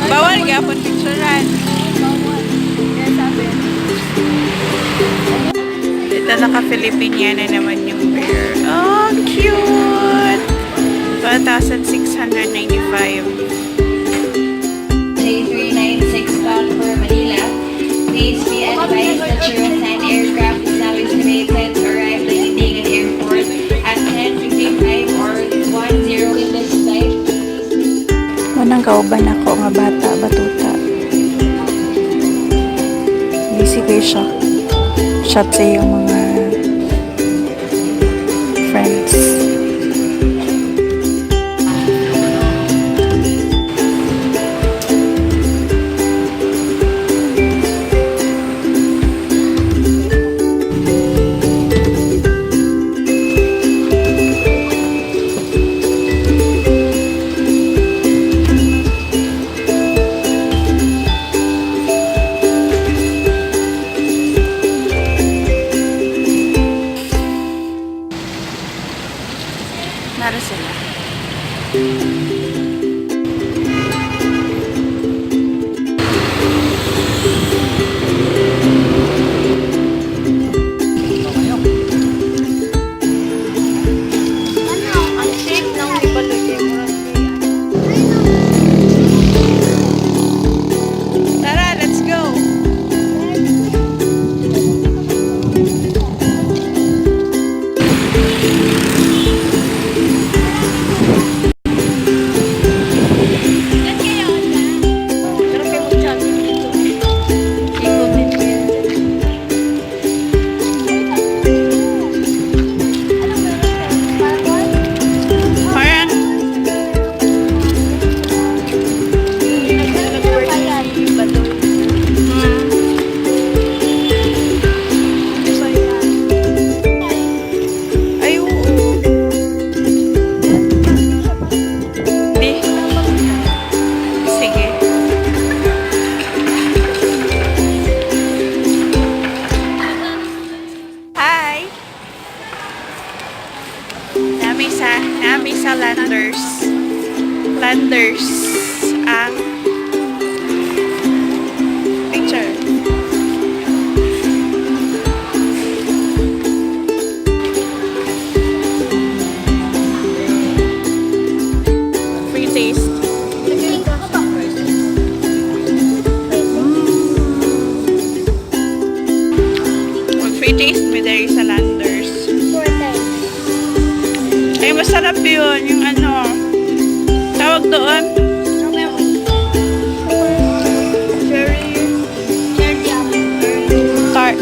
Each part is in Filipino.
Bawal gapon picturean. Kaya sabi, Ito naka-Filipiniana naman yung bear. Oh, cute! 1,695. 396 bound for Manila. Please be advised that your assigned aircraft is now estimated to arrive landing at airport at 10:55 or 10 in this flight. manang kauban ako nga bata, batuta. Busy kayo siya. Shot sa iyong mga friends. Nara sila. Ang shape ng libalog yung Tara, let's go! Parang ay, oo. Di. Sige. Hi! Nami sa Landers. Landers ang picture. Free taste. Mag-free taste mo dahil sa Landers. Ay, masarap yun. Yung ano, tawag doon. Tart.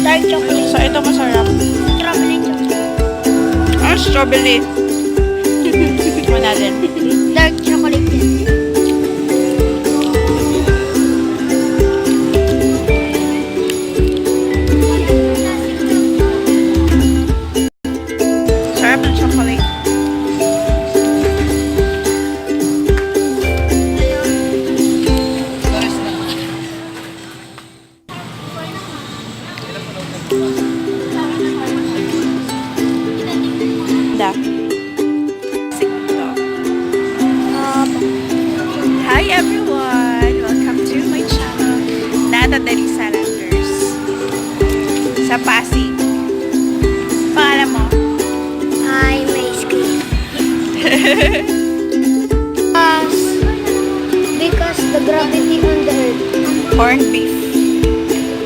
dark chocolate. So, ito masarap. Strawberry chocolate. Ah, strawberry. Ito natin. Dark chocolate din. Sarap ng chocolate. Da. Hi everyone! Welcome to my channel, Nata Dari Salanders. Sa Pasig. Pangalan mo? Hi, may screen. Because the gravity on the earth. Corned beef.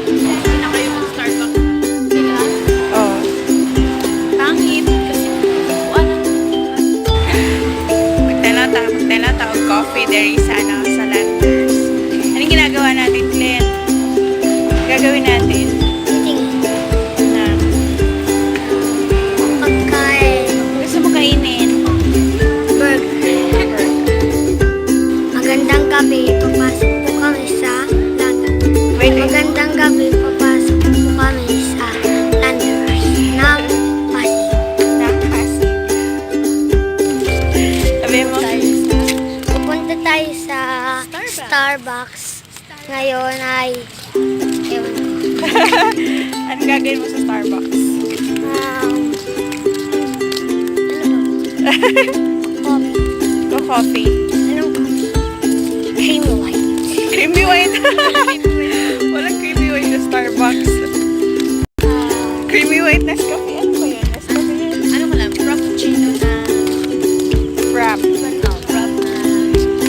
Hindi na kayo mag-Starbucks. Oh. Pangit. Kasi magtala tao coffee there sana sa Landers. Anong ginagawa natin, Glenn? Gagawin natin na Pagkain. gusto mo kainin. Burger. Magandang gabi, papasok po kami sa London. Wait. Magandang gabi, papasok po kami sa Landers ng Pasig. Nakapasig. Sabi mo? Pupunta tayo sa Starbucks. Ngayon ay ewan ko. Ano gagawin mo sa Starbucks? Ano ba? Coffee. Go coffee. Anong Walang creamy white na Starbucks. Creamy white Nescafe. Ano ba yun? Nescafe? Ano ko lang, frappuccino na Frap. frap na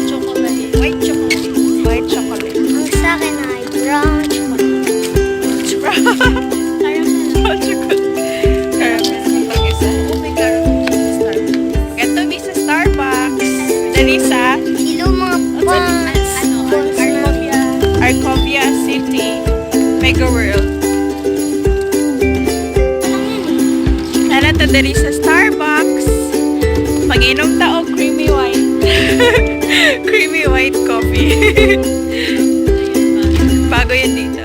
chocolate. White chocolate. White chocolate. Ang sa akin ay brown chocolate. Caramel. Oh, chocolate. Caramel. Pag-isa. Oh my God. Ito, may sa Starbucks. Dali sa Hello mga fans. Arcovia City. Mega World. Nalata dali sa Starbucks. Pag-inom ta og creamy white. Creamy white coffee. Bago yan dito.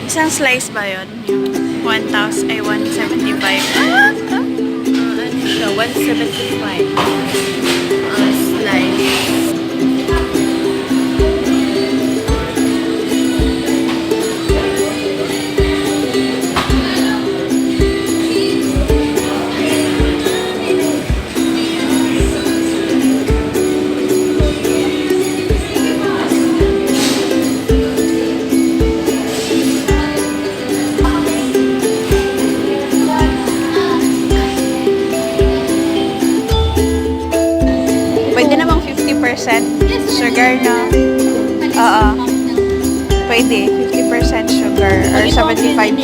Isang slice ba yun? 1,000 ay 175. Ano siya? 175. Slice. Pwede namang 50% sugar na. Oo. Pwede. 50% sugar or 75%.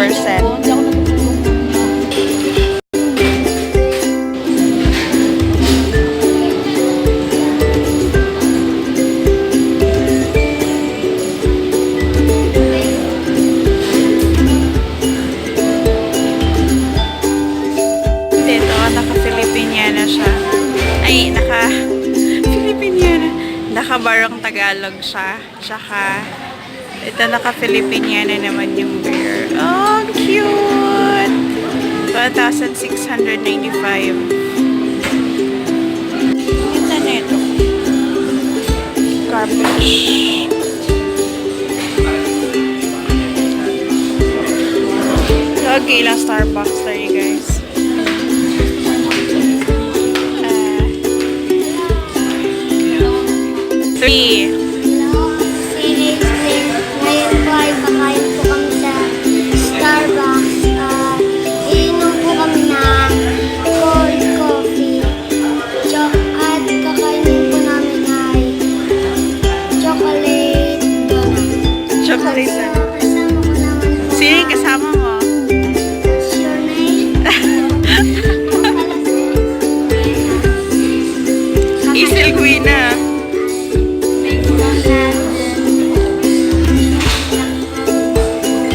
Dito, naka-Filipiniana siya. Ay, naka-Filipiniana. Naka-barong Tagalog siya. Tsaka, ito naka-Filipiniana naman yung beer. Oh, cute! 1,695. Ganda na ito. Garbage. Okay lang Starbucks. Sorry guys. Three. Ngayon po ay kakain po kami sa Starbucks. Iinom po kami ng cold coffee. At kakainin po namin ay chocolate donut. Chocolate. Kasama ko naman po. Sino yung kasama mo? What's your name? Isel Guina.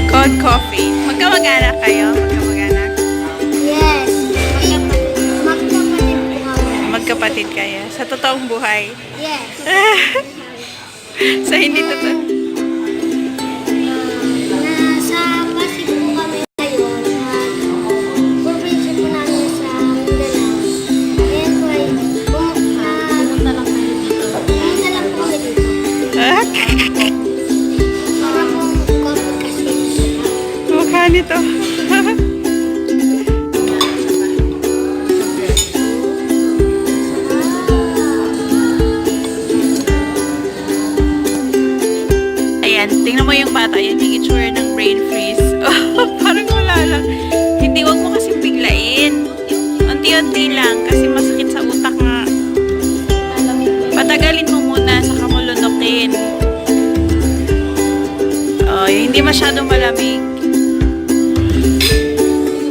Cold coffee. Magkamag-anak kayo? Magkamag-anak? Yes. Magkapatid po kami. Magkapatid kayo? Sa totoong buhay? Yes. Sa hindi totoo? Nasa Pasig po kami ngayon at probinsya po namin sa Mindanao. Ngayon po ay pumunta lang kayo dito. Pumunta lang po kami dito. Para po coffee kasi. Mukha nito. Ayan, tingnan mo yung bata. Yan yung itsura ng brain freeze. Oh, parang wala lang. Hindi, wag mo kasi biglain. Unti-unti lang kasi masakit sa utak nga. Patagalin mo muna sa kamulunukin. Oh, yung hindi masyadong malamig.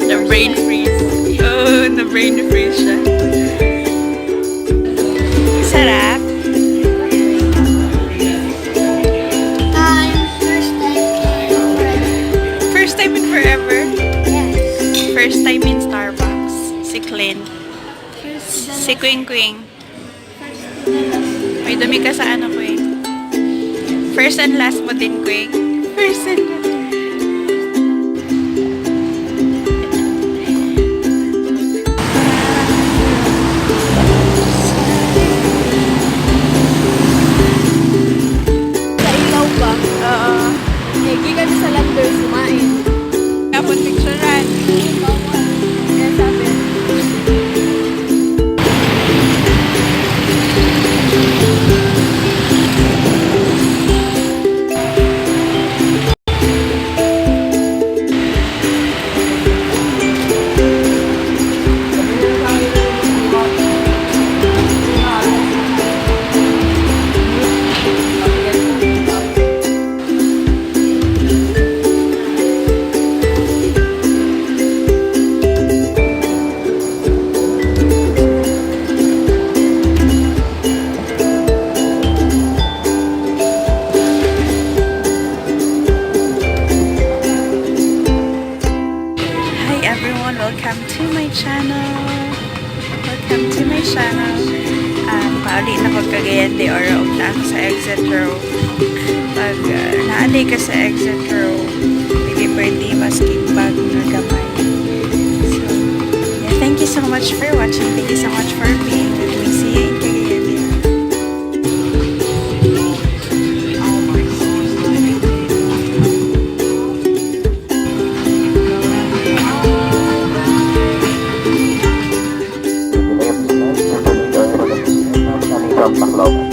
The brain freeze. Oh, the brain freeze siya. Sarap. First time First time in in forever. Yes. First time in Starbucks. Si Clint. Si Quing Quing. May dumi ka sa ano, Quing? First and last mo din, Quing. First and last. Sa ilaw ba? Oo. Hindi kami sa Landers kumain. Kapag picturean. Kaya sabi. Hi everyone, welcome to my channel. Welcome to my channel. Pauli na ko Cagayan de Oro ug naa ko sa exit row. Pag naali ka sa exit row, hindi pwede masking bag na gamay. So, yeah, thank you so much for watching. Thank you so much for being with me. See you in Cagayan de Oro. From Tacloban.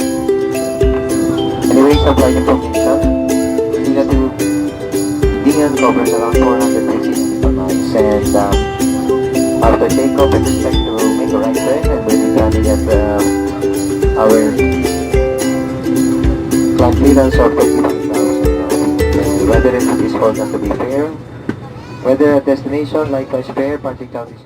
Anyway, some flight information. Dingan covers around 450 miles, and after takeoff, expect to make a right turn, and we'll be landing at our flight clearance of 35,000. The weather is forecast to be fair. Weather at destination, likewise fair, parting count is